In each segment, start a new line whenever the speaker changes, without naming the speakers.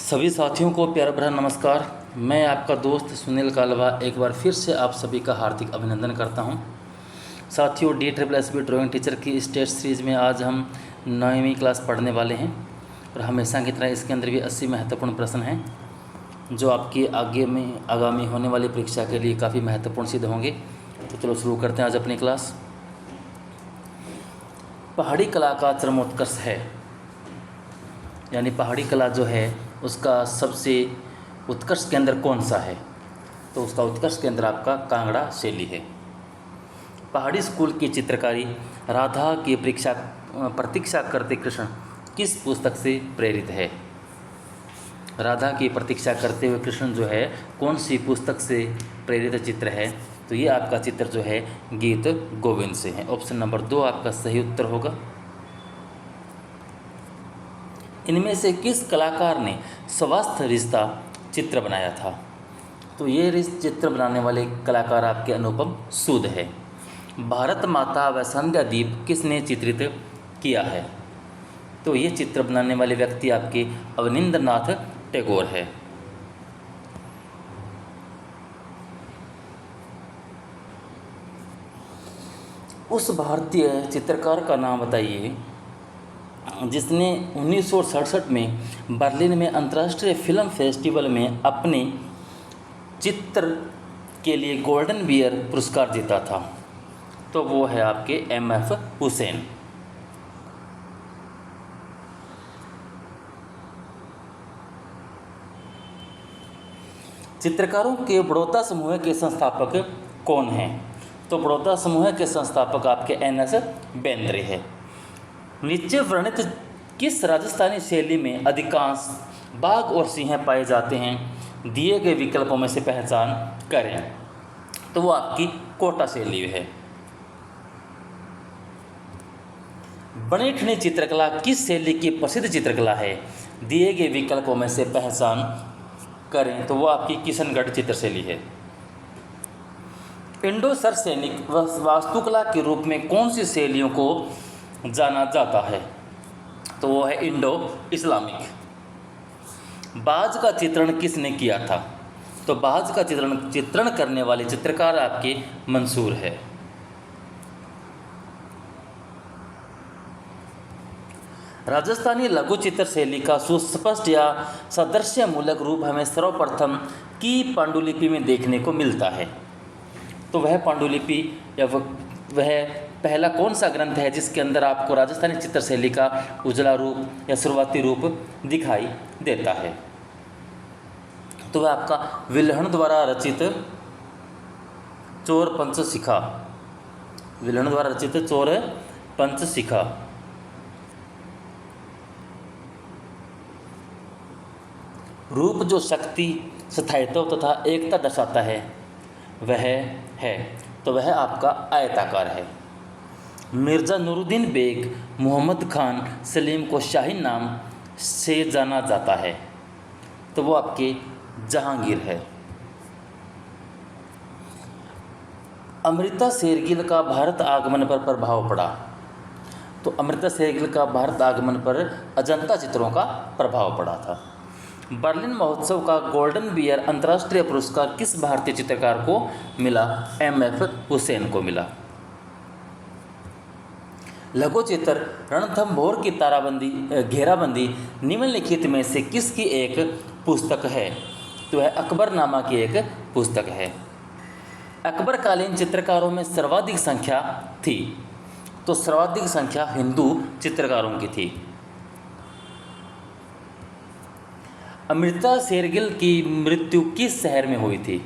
सभी साथियों को प्यारा भरा नमस्कार। मैं आपका दोस्त सुनील कालवा एक बार फिर से आप सभी का हार्दिक अभिनंदन करता हूं। साथियों, DSSB ड्राइंग टीचर की स्टेट सीरीज़ में आज हम 9वीं क्लास पढ़ने वाले हैं और हमेशा की तरह इसके अंदर भी 80 महत्वपूर्ण प्रश्न हैं जो आपकी आगामी होने वाली परीक्षा के लिए काफ़ी महत्वपूर्ण सिद्ध होंगे। तो चलो शुरू करते हैं आज अपनी क्लास। पहाड़ी कला का चरमोत्कर्ष है, यानी पहाड़ी कला जो है उसका सबसे उत्कर्ष केंद्र कौन सा है? तो उसका उत्कर्ष केंद्र आपका कांगड़ा शैली है। पहाड़ी स्कूल की चित्रकारी राधा की प्रतीक्षा करते कृष्ण किस पुस्तक से प्रेरित है? राधा की प्रतीक्षा करते हुए कृष्ण जो है कौन सी पुस्तक से प्रेरित चित्र है? तो ये आपका चित्र जो है गीत गोविंद से है। ऑप्शन नंबर 2 आपका सही उत्तर होगा। इनमें से किस कलाकार ने स्वास्थ्य रिश्ता चित्र बनाया था? तो ये चित्र बनाने वाले कलाकार आपके अनुपम सूद है। भारत माता व संध्या दीप किसने चित्रित किया है? तो ये चित्र बनाने वाले व्यक्ति आपके अवनींद्रनाथ टैगोर है। उस भारतीय चित्रकार का नाम बताइए जिसने 1967 में बर्लिन में अंतर्राष्ट्रीय फिल्म फेस्टिवल में अपने चित्र के लिए गोल्डन बियर पुरस्कार जीता था। तो वो है आपके MF हुसैन। चित्रकारों के बड़ौदा समूह के संस्थापक कौन हैं? तो बड़ौदा समूह के संस्थापक आपके NS बेंद्रे हैं। नीचे वर्णित किस राजस्थानी शैली में अधिकांश बाघ और सिंह पाए जाते हैं? दिए गए विकल्पों में से पहचान करें। तो वो आपकी कोटा शैली है। बनी ठनी चित्रकला किस शैली की प्रसिद्ध चित्रकला है? दिए गए विकल्पों में से पहचान करें। तो वो आपकी किशनगढ़ चित्रशैली है। इंडो सरसैनिक वास्तुकला के रूप में कौन सी शैलियों को जाना जाता है? तो वो है इंडो इस्लामिक। बाज का चित्रण किसने किया था? तो बाज का चित्रण करने वाले चित्रकार आपके मंसूर है। राजस्थानी लघु चित्र शैली का सुस्पष्ट या सादृश्य मूलक रूप हमें सर्वप्रथम की पांडुलिपि में देखने को मिलता है। तो वह पांडुलिपि या वह पहला कौन सा ग्रंथ है जिसके अंदर आपको राजस्थानी चित्र शैली का उजला रूप या शुरुआती रूप दिखाई देता है? तो वह आपका विल्हण द्वारा रचित चोर पंचशिखा। विल्हण द्वारा रचित चोर पंचशिखा। रूप जो शक्ति, स्थायित्व तथा एकता दर्शाता है वह है, तो वह आपका आयताकार है। मिर्ज़ा नूरुद्दीन बेग मोहम्मद खान सलीम को शाही नाम से जाना जाता है। तो वो आपके जहांगीर है। अमृता शेरगिल का भारत आगमन पर प्रभाव पड़ा। तो अमृता शेरगिल का भारत आगमन पर अजंता चित्रों का प्रभाव पड़ा था। बर्लिन महोत्सव का गोल्डन बियर अंतर्राष्ट्रीय पुरस्कार किस भारतीय चित्रकार को मिला? MF हुसैन को मिला। लघु चित्र रणथंभौर की घेराबंदी निम्नलिखित में से किसकी एक पुस्तक है? तो वह अकबरनामा की एक पुस्तक है। अकबरकालीन चित्रकारों में सर्वाधिक संख्या थी। तो सर्वाधिक संख्या हिंदू चित्रकारों की थी। अमृता शेरगिल की मृत्यु किस शहर में हुई थी?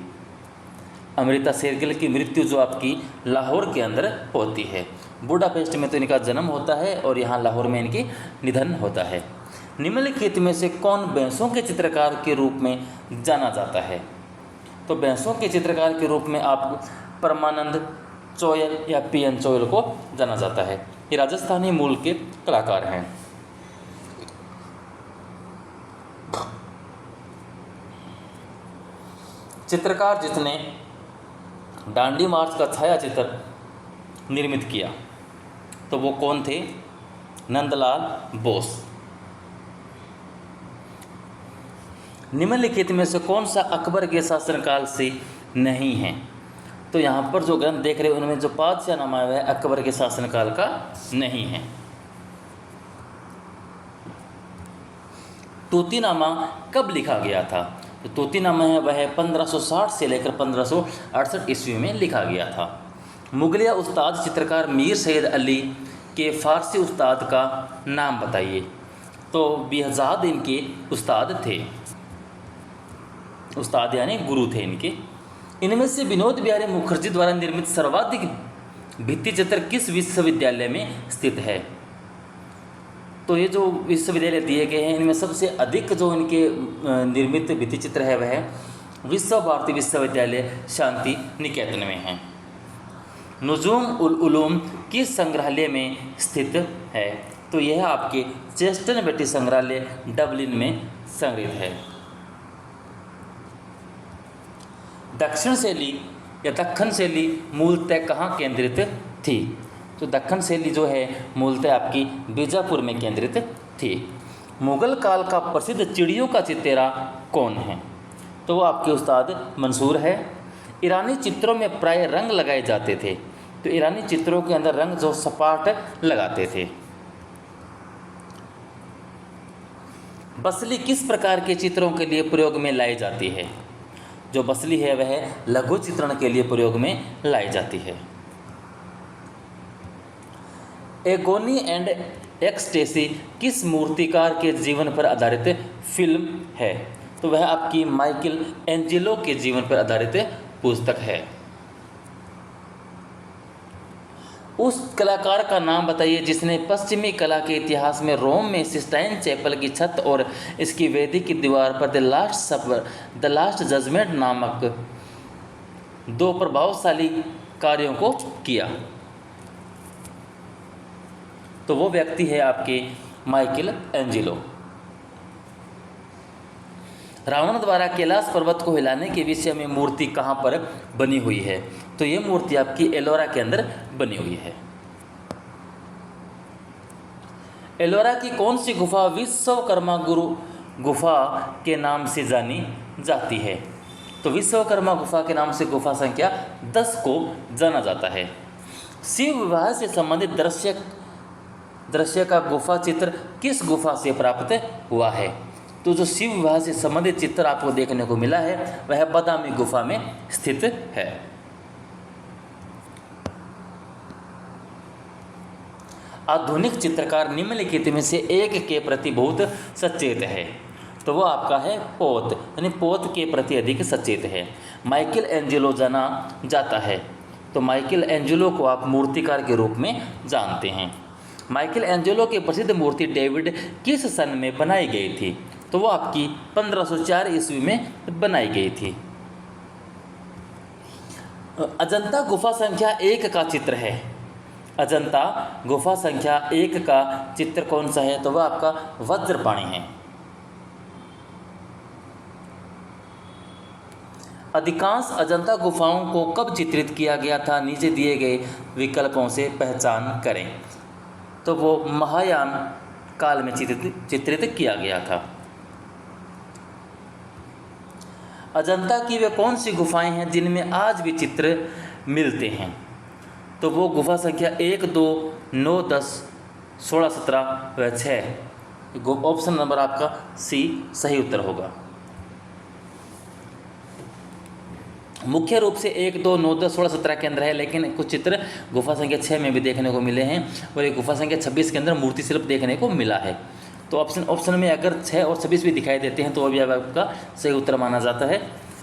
अमृता शेरगिल की मृत्यु जो आपकी लाहौर के अंदर होती है। बुडापेस्ट में तो इनका जन्म होता है और यहाँ लाहौर में इनकी निधन होता है। निम्नलिखित में से कौन भैंसों के चित्रकार के रूप में जाना जाता है? तो भैंसों के चित्रकार के रूप में आप परमानंद चोयल या PN चोयल को जाना जाता है। ये राजस्थानी मूल के कलाकार हैं। चित्रकार जिसने दांडी मार्च का छायाचित्र निर्मित किया तो वो कौन थे? नंदलाल बोस। निम्नलिखित में से कौन सा अकबर के शासनकाल से नहीं है? तो यहाँ पर जो ग्रंथ देख रहे हैं उनमें जो पादशाहनामा है वह अकबर के शासनकाल का नहीं है। तूतीनामा कब लिखा गया था? तो तूतीनामा है वह 1560 से लेकर 1568 ईस्वी में लिखा गया था। मुगलिया उस्ताद चित्रकार मीर सैयद अली के फ़ारसी उस्ताद का नाम बताइए। तो बेहज़ाद इनके उस्ताद थे, उस्ताद यानी गुरु थे इनके। इनमें से विनोद बिहारी मुखर्जी द्वारा निर्मित सर्वाधिक भित्ति चित्र किस विश्वविद्यालय में स्थित है? तो ये जो विश्वविद्यालय दिए गए हैं इनमें सबसे अधिक जो इनके निर्मित भित्ति चित्र है वह विश्व भारती विश्वविद्यालय शांति निकेतन में है। नुजूम उल उलूम किस संग्रहालय में स्थित है? तो यह आपके चेस्टन बेटी संग्रहालय डबलिन में संग्रहित है। दक्षिण शैली या दक्खन शैली मूलतः कहाँ केंद्रित थी? तो दक्खन शैली जो है मूलतः आपकी बीजापुर में केंद्रित थी। मुगल काल का प्रसिद्ध चिड़ियों का चित्तेरा कौन है? तो वो आपके उस्ताद मंसूर है। ईरानी चित्रों में प्राय रंग लगाए जाते थे, तो ईरानी चित्रों के अंदर रंग जो सपाट लगाते थे। बसली किस प्रकार के चित्रों के लिए प्रयोग में लाई जाती है? जो बसली है वह लघु चित्रण के लिए प्रयोग में लाई जाती है। एगोनी एंड एक्सटेसी किस मूर्तिकार के जीवन पर आधारित फिल्म है? तो वह आपकी माइकल एंजेलो के जीवन पर आधारित पुस्तक है। उस कलाकार का नाम बताइए जिसने पश्चिमी कला के इतिहास में रोम में सिस्टाइन चैपल की छत और इसकी वेदी की दीवार पर द लास्ट जजमेंट नामक दो प्रभावशाली कार्यों को किया। तो वो व्यक्ति है आपके माइकल एंजेलो। रावण द्वारा कैलाश पर्वत को हिलाने के विषय में मूर्ति कहाँ पर बनी हुई है? तो ये मूर्ति आपकी एलोरा के अंदर बनी हुई है। एलोरा की कौन सी गुफा विश्वकर्मा गुरु गुफा के नाम से जानी जाती है? तो विश्वकर्मा गुफा के नाम से गुफा संख्या 10 को जाना जाता है। शिव विवाह से संबंधित दृश्य का गुफा चित्र किस गुफा से प्राप्त हुआ है? तो जो शिव विवाह से संबंधित चित्र आपको देखने को मिला है वह बादामी गुफा में स्थित है। आधुनिक चित्रकार निम्नलिखित में से एक के प्रति बहुत सचेत है। तो वो आपका है पोत, यानी पोत के प्रति अधिक सचेत है। माइकल एंजेलो जाना जाता है। तो माइकल एंजेलो को आप मूर्तिकार के रूप में जानते हैं। माइकल एंजेलो की प्रसिद्ध मूर्ति डेविड किस सन में बनाई गई थी? तो वो आपकी 1504 ईस्वी में बनाई गई थी। अजंता गुफा संख्या 1 का चित्र है। अजंता गुफा संख्या 1 का चित्र कौन सा है? तो वह आपका वज्रपाणी है। अधिकांश अजंता गुफाओं को कब चित्रित किया गया था? नीचे दिए गए विकल्पों से पहचान करें। तो वो महायान काल में चित्रित किया गया था। अजंता की वे कौन सी गुफाएं हैं जिनमें आज भी चित्र मिलते हैं? तो वो गुफा संख्या 1, 2, 9, 10, 16, 17 व 6। ऑप्शन नंबर आपका सी सही उत्तर होगा। मुख्य रूप से 1, 2, 9, 10, 16, 17 के अंदर है, लेकिन कुछ चित्र गुफा संख्या 6 में भी देखने को मिले हैं और एक गुफा संख्या 26 के अंदर मूर्ति शिल्प देखने को मिला है। तो ऑप्शन में अगर 6 और 26 भी दिखाई देते हैं तो वो भी आपका सही उत्तर माना जाता है।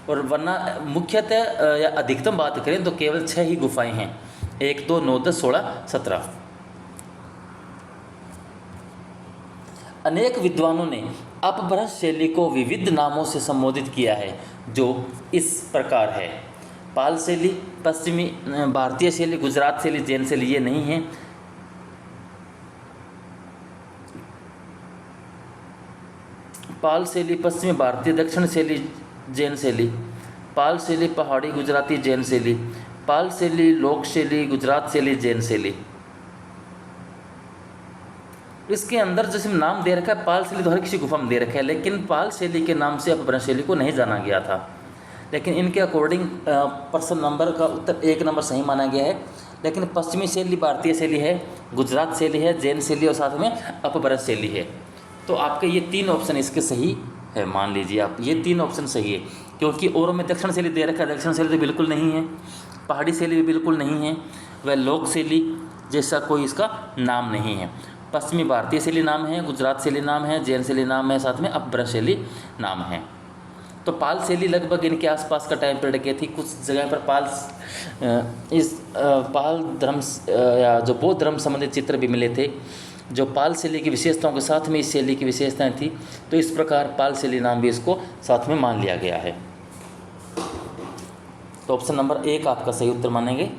और वरना मुख्यतः या अधिकतम बात करें तो केवल 6 ही गुफाएं हैं, 1, 2, 9, 10, 16, 17। अनेक विद्वानों ने अपभ्रंश शैली को विविध नामों से संबोधित किया है जो इस प्रकार है। पाल शैली, पश्चिमी भारतीय शैली, गुजरात शैली, जैन शैली। ये नहीं है। पाल शैली पश्चिमी भारतीय, दक्षिण शैली जैन शैली, पाल शैली पहाड़ी गुजराती जैन शैली, पाल शैली लोक शैली गुजरात शैली जैन शैली। इसके अंदर जैसे नाम दे रखा है पाल शैली, तो हर किसी गुफा में दे रखा है, लेकिन पाल शैली के नाम से अपभ्रंश शैली को नहीं जाना गया था। लेकिन इनके अकॉर्डिंग प्रश्न नंबर का उत्तर 1 नंबर सही माना गया है। लेकिन पश्चिमी शैली भारतीय शैली है, गुजरात शैली है, जैन शैली और साथ में अपभ्रंश शैली है। तो आपके ये 3 ऑप्शन इसके सही है, मान लीजिए आप ये 3 ऑप्शन सही है। क्योंकि और में दक्षिण शैली दे रखा है, दक्षिण शैली तो बिल्कुल नहीं है, पहाड़ी शैली भी बिल्कुल नहीं है, वह लोक शैली जैसा कोई इसका नाम नहीं है। पश्चिमी भारतीय शैली नाम है, गुजरात शैली नाम है, जैन शैली नाम है, साथ में अपभ्रंश शैली नाम है। तो पाल शैली लगभग इनके आसपास का टाइम पीरियड की थी। कुछ जगह पर पाल धर्म या जो बौद्ध धर्म संबंधित चित्र भी मिले थे, जो पाल शैली की विशेषताओं के साथ में इस शैली की विशेषताएं थी। तो इस प्रकार पाल शैली नाम भी इसको साथ में मान लिया गया है। तो ऑप्शन नंबर 1 आपका सही उत्तर मानेंगे।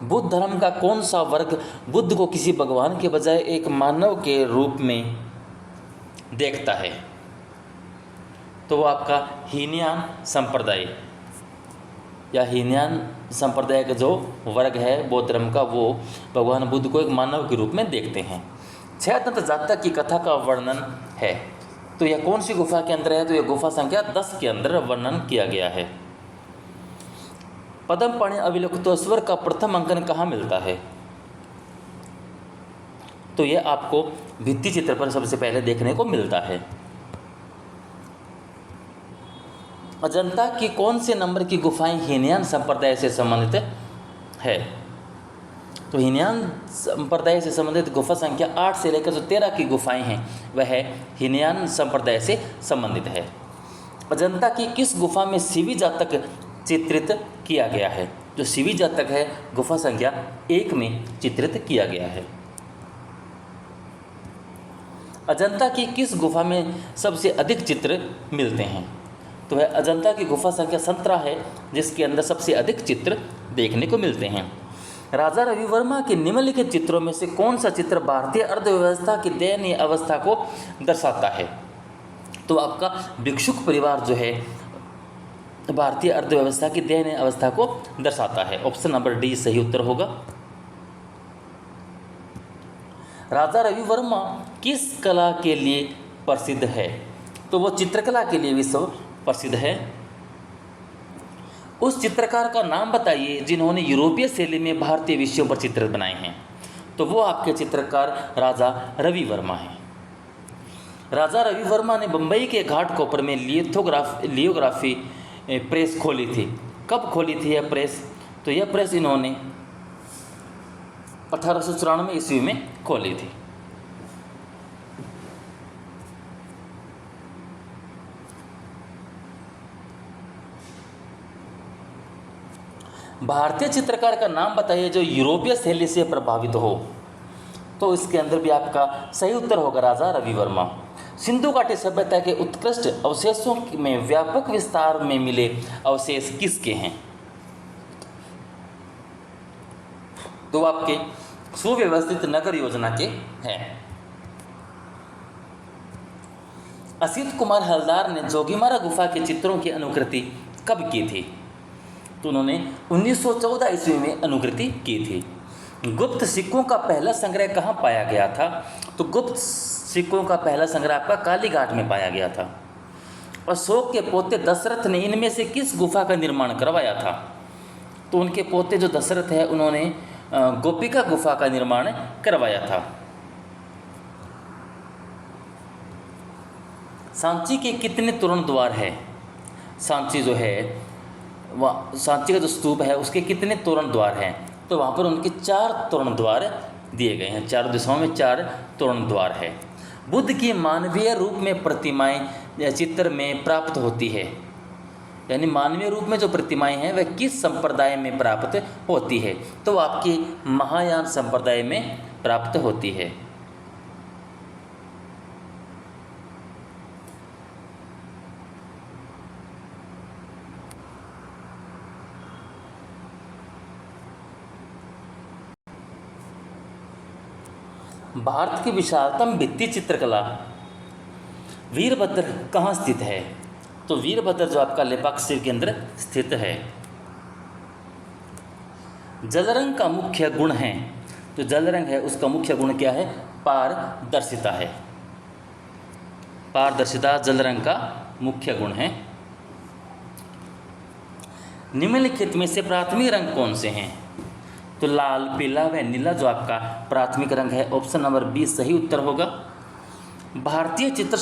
बुद्ध धर्म का कौन सा वर्ग बुद्ध को किसी भगवान के बजाय एक मानव के रूप में देखता है? तो वो आपका हीनयान संप्रदाय या हीनयान संप्रदाय का जो वर्ग है बौद्ध धर्म का, वो भगवान बुद्ध को एक मानव के रूप में देखते हैं। 6 दंत जातक की कथा का वर्णन है। तो यह कौन सी गुफा के अंदर है? तो यह गुफा संख्या 10 के अंदर वर्णन किया गया है। पद्मपाणि अविलोकितेश्वर का प्रथम अंकन कहाँ मिलता है? तो यह आपको भित्ति चित्र पर सबसे पहले देखने को मिलता है। अजंता की कौन से नंबर की गुफाएं हीनयान संप्रदाय से संबंधित है? तो हीनयान संप्रदाय से संबंधित गुफा संख्या 8 से लेकर जो 13 की गुफाएं हैं वह हीनयान संप्रदाय से संबंधित है। अजंता की किस गुफा में शिवी जातक चित्रित किया गया है? जो शिवी जातक है गुफा संख्या 1 में चित्रित किया गया है। अजंता की किस गुफा में सबसे अधिक चित्र मिलते हैं? तो वह अजंता की गुफा संख्या 17 है, जिसके अंदर सबसे अधिक चित्र देखने को मिलते हैं। राजा रवि वर्मा के निम्नलिखित चित्रों में से कौन सा चित्र भारतीय अर्थव्यवस्था की दयनीय अवस्था को दर्शाता है? तो आपका भिक्षुक परिवार जो है भारतीय अर्थव्यवस्था की दयनीय अवस्था को दर्शाता है। ऑप्शन नंबर डी सही उत्तर होगा। राजा रवि वर्मा किस कला के लिए प्रसिद्ध है? तो वो चित्रकला के लिए विश्व प्रसिद्ध है। उस चित्रकार का नाम बताइए जिन्होंने यूरोपीय शैली में भारतीय विषयों पर चित्र बनाए हैं। तो वो आपके चित्रकार राजा रवि वर्मा हैं। राजा रवि वर्मा ने बम्बई के घाटकोपर में लियोग्राफी प्रेस खोली थी। कब खोली थी यह प्रेस? तो यह प्रेस इन्होंने 1894 ईस्वी में खोली थी। भारतीय चित्रकार का नाम बताइए जो यूरोपीय शैली से प्रभावित हो। तो इसके अंदर भी आपका सही उत्तर होगा राजा रवि वर्मा। सिंधु घाटी सभ्यता के उत्कृष्ट अवशेषों में व्यापक विस्तार में मिले अवशेष किसके हैं? तो आपके सुव्यवस्थित नगर योजना के हैं। असित कुमार हलदार ने जोगीमारा गुफा के चित्रों की अनुकृति कब की थी? तो उन्होंने 1914 ईस्वी में अनुकृति की थी। गुप्त सिक्कों का पहला संग्रह कहाँ पाया गया था? तो गुप्त सिक्कों का पहला संग्रह आपका कालीघाट में पाया गया था। अशोक के पोते दशरथ ने इनमें से किस गुफा का निर्माण करवाया था? तो उनके पोते जो दशरथ है उन्होंने गोपिका गुफा का निर्माण करवाया था। सांची के कितने तोरण द्वार है? सांची जो है वह सांची का जो स्तूप है उसके कितने तोरण द्वार हैं? तो वहाँ पर उनके 4 तोरण द्वार दिए गए हैं। 4 दिशाओं में 4 तोरण द्वार है। बुद्ध की मानवीय रूप में प्रतिमाएं चित्र में प्राप्त होती है, यानी मानवीय रूप में जो प्रतिमाएं हैं वह किस संप्रदाय में प्राप्त होती है? तो आपकी महायान संप्रदाय में प्राप्त होती है। भारत की विशालतम भित्ति चित्रकला वीरभद्र कहाँ स्थित है? तो वीरभद्र जो आपका लेपाक्षी के अंदर स्थित है। जल रंग का मुख्य गुण है। तो जल रंग है उसका मुख्य गुण क्या है? पारदर्शिता है। पारदर्शिता जल रंग का मुख्य गुण है। निम्नलिखित में से प्राथमिक रंग कौन से हैं? तो लाल, पीला व नीला जो आपका प्राथमिक रंग है, ऑप्शन नंबर बी सही उत्तर होगा। भारतीय चित्र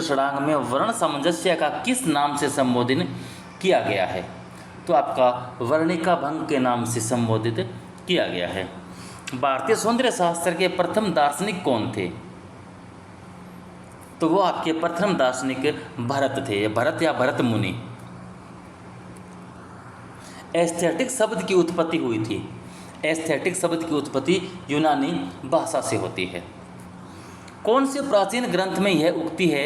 षडांग में वर्ण सामंजस्य का किस नाम से संबोधित किया गया है? तो आपका वर्णिका भंग के नाम से संबोधित किया गया है। भारतीय सौंदर्य शास्त्र के प्रथम दार्शनिक कौन थे? तो वो आपके प्रथम दार्शनिक भरत थे, भरत या भरत मुनि। एस्थेटिक शब्द की उत्पत्ति हुई थी। एस्थेटिक शब्द की उत्पत्ति यूनानी भाषा से होती है। कौन से प्राचीन ग्रंथ में यह उक्ति है?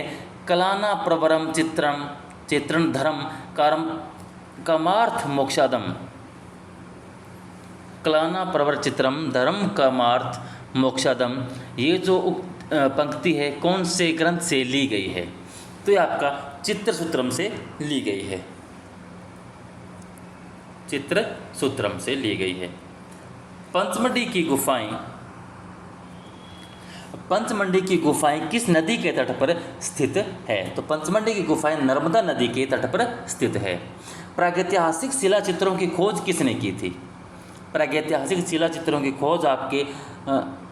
कलाना प्रवरम चित्रण धर्म कारम कामार्थ मोक्षादम। कलाना प्रवर चित्रम धर्म कामार्थ मोक्षादम, ये जो पंक्ति है कौन से ग्रंथ से ली गई है? तो ये आपका चित्रसूत्रम से ली गई है। चित्रसूत्रम से ली गई है। पंचमढ़ी की गुफाएं किस नदी के तट पर स्थित है? तो पंचमढ़ी की गुफाएं नर्मदा नदी के तट पर स्थित है। प्रागैतिहासिक शिला चित्रों की खोज किसने की थी? प्रागैतिहासिक शिला चित्रों की खोज आपके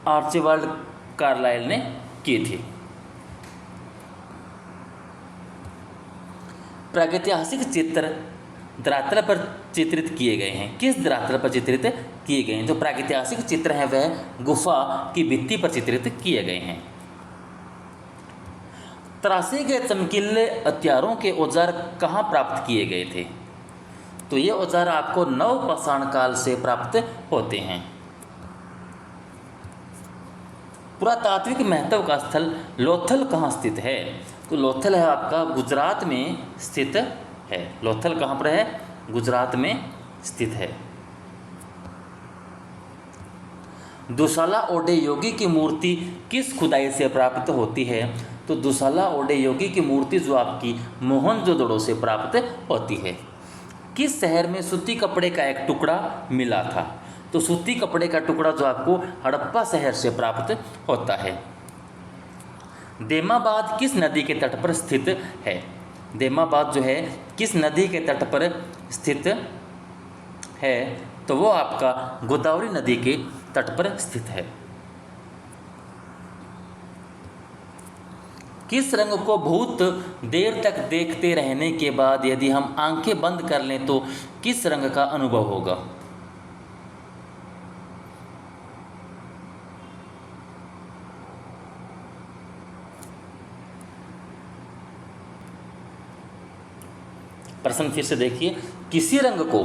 आर्चिबाल्ड कार्लाइल ने की थी। प्रागैतिहासिक चित्र धरातल पर चित्रित किए गए हैं। किस धरातल पर चित्रित किए गए हैं? जो प्रागैतिहासिक चित्र हैं वह गुफा की भित्ति पर चित्रित किए गए हैं। तराशे गए चमकीले हथियारों के औजार कहाँ प्राप्त किए गए थे? तो ये औजार आपको नवपाषाण काल से प्राप्त होते हैं। पुरातात्विक महत्व का स्थल लोथल कहाँ स्थित है? तो लोथल है आपका गुजरात में स्थित है। लोथल कहाँ पर है? गुजरात में स्थित है। दुशाला ओडे योगी की मूर्ति किस खुदाई से प्राप्त होती है? तो दुशाला ओडे योगी की मूर्ति जो आपकी मोहनजोदड़ो से प्राप्त होती है। किस शहर में सूती कपड़े का एक टुकड़ा मिला था? तो सूती कपड़े का टुकड़ा जो आपको हड़प्पा शहर से प्राप्त होता है। देमाबाद किस नदी के तट पर स्थित है? देमाबाद जो है किस नदी के तट पर स्थित है? तो वो आपका गोदावरी नदी के तट पर स्थित है। किस रंग को बहुत देर तक देखते रहने के बाद यदि हम आंखें बंद कर लें तो किस रंग का अनुभव होगा? प्रश्न फिर से देखिए। किसी रंग को,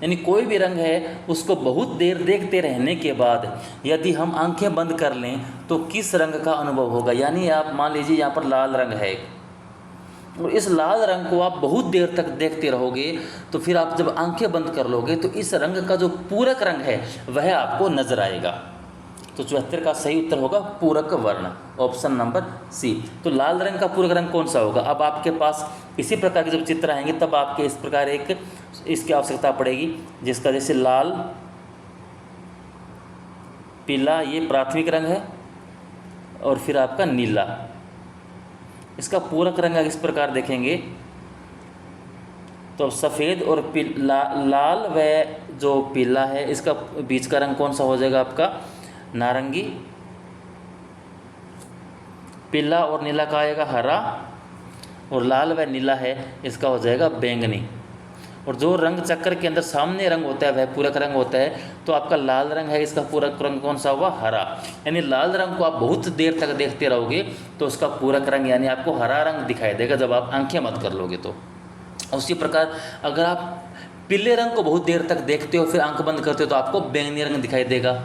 यानी कोई भी रंग है, उसको बहुत देर देखते रहने के बाद यदि हम आंखें बंद कर लें तो किस रंग का अनुभव होगा? यानी आप मान लीजिए यहाँ पर लाल रंग है और इस लाल रंग को आप बहुत देर तक देखते रहोगे तो फिर आप जब आंखें बंद कर लोगे तो इस रंग का जो पूरक रंग है वह आपको नजर आएगा। तो 74 का सही उत्तर होगा पूरक वर्ण, ऑप्शन नंबर सी। तो लाल रंग का पूरक रंग कौन सा होगा? अब आपके पास इसी प्रकार के जब चित्र आएंगे तब आपके इस प्रकार एक इसकी आवश्यकता पड़ेगी, जिसका जैसे लाल, पीला ये प्राथमिक रंग है और फिर आपका नीला। इसका पूरक रंग इस प्रकार देखेंगे तो सफ़ेद और लाल व जो पीला है इसका बीच का रंग कौन सा हो जाएगा? आपका नारंगी। पीला और नीला का आएगा हरा और लाल व नीला है इसका हो जाएगा बैंगनी। और जो रंग चक्र के अंदर सामने रंग होता है वह पूरक रंग होता है। तो आपका लाल रंग है, इसका पूरक रंग कौन सा हुआ? हरा। यानी लाल रंग को आप बहुत देर तक देखते रहोगे तो उसका पूरक रंग यानी आपको हरा रंग दिखाई देगा जब आप आंखें बंद कर लोगे। तो उसी प्रकार अगर आप पीले रंग को बहुत देर तक देखते हो फिर आंख बंद करते हो तो आपको बैंगनी रंग दिखाई देगा।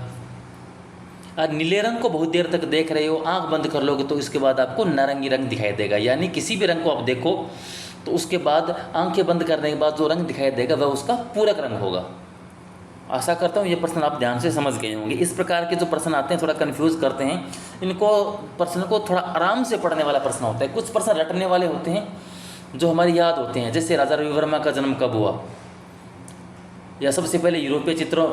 और नीले रंग को बहुत देर तक देख रहे हो, आंख बंद कर लोगे तो इसके बाद आपको नारंगी रंग दिखाई देगा। यानी किसी भी रंग को आप देखो तो उसके बाद आंखें बंद करने के बाद जो रंग दिखाई देगा वह उसका पूरक रंग होगा। आशा करता हूँ ये प्रश्न आप ध्यान से समझ गए होंगे। इस प्रकार के जो प्रश्न आते हैं थोड़ा कंफ्यूज करते हैं, इनको प्रश्न को थोड़ा आराम से पढ़ने वाला प्रश्न होता है। कुछ प्रश्न रटने वाले होते हैं जो हमारी याद होते हैं, जैसे राजा रवि वर्मा का जन्म कब हुआ, या सबसे पहले यूरोपीय चित्रों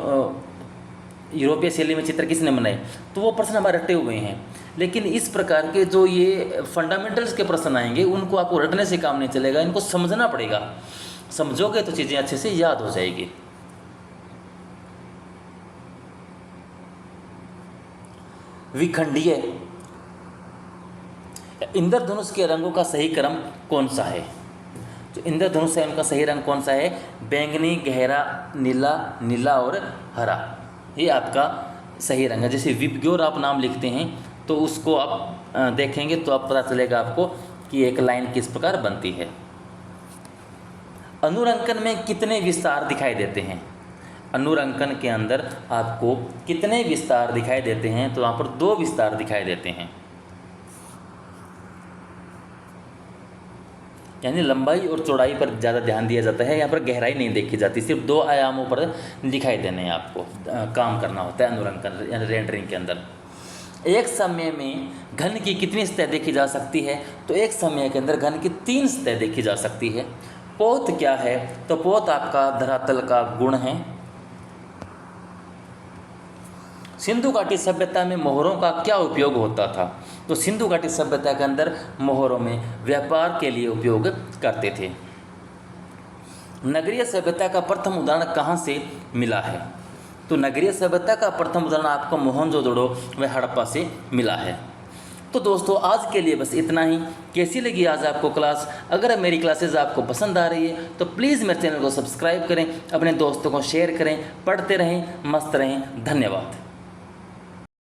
यूरोपीय शैली में चित्र किसने बनाए, तो वो प्रश्न हमारे रटे हुए हैं। लेकिन इस प्रकार के जो ये फंडामेंटल्स के प्रश्न आएंगे उनको आपको रटने से काम नहीं चलेगा, इनको समझना पड़ेगा। समझोगे तो चीज़ें अच्छे से याद हो जाएगी। विखंडीय इंद्रधनुष के रंगों का सही क्रम कौन सा है? तो इंद्रधनुष है, उनका सही रंग कौन सा है? बैंगनी, गहरा नीला, नीला और हरा, ये आपका सही रंग है। जैसे विबग्योर आप नाम लिखते हैं तो उसको आप देखेंगे तो आप पता चलेगा आपको कि एक लाइन किस प्रकार बनती है। अनुरंकन में कितने विस्तार दिखाई देते हैं? अनुरंकन के अंदर आपको कितने विस्तार दिखाई देते हैं? तो वहाँ पर 2 विस्तार दिखाई देते हैं, यानी लंबाई और चौड़ाई पर ज़्यादा ध्यान दिया जाता है। यहाँ पर गहराई नहीं देखी जाती, सिर्फ 2 आयामों पर दिखाई देने हैं आपको काम करना होता है अनुरंकन यानी रेंडरिंग के अंदर। एक समय में घन की कितनी सतह देखी जा सकती है? तो एक समय के अंदर घन की 3 सतह देखी जा सकती है। पोत क्या है? तो पोत आपका धरातल का गुण है। सिंधु घाटी सभ्यता में मोहरों का क्या उपयोग होता था? तो सिंधु घाटी सभ्यता के अंदर मोहरों में व्यापार के लिए उपयोग करते थे। नगरीय सभ्यता का प्रथम उदाहरण कहाँ से मिला है? तो नगरीय सभ्यता का प्रथम उदाहरण आपको मोहनजोदड़ो व हड़प्पा से मिला है। तो दोस्तों आज के लिए बस इतना ही। कैसी लगी आज आपको क्लास? अगर मेरी क्लासेस आपको पसंद आ रही है तो प्लीज़ मेरे चैनल को सब्सक्राइब करें, अपने दोस्तों को शेयर करें, पढ़ते रहें, मस्त रहें। धन्यवाद।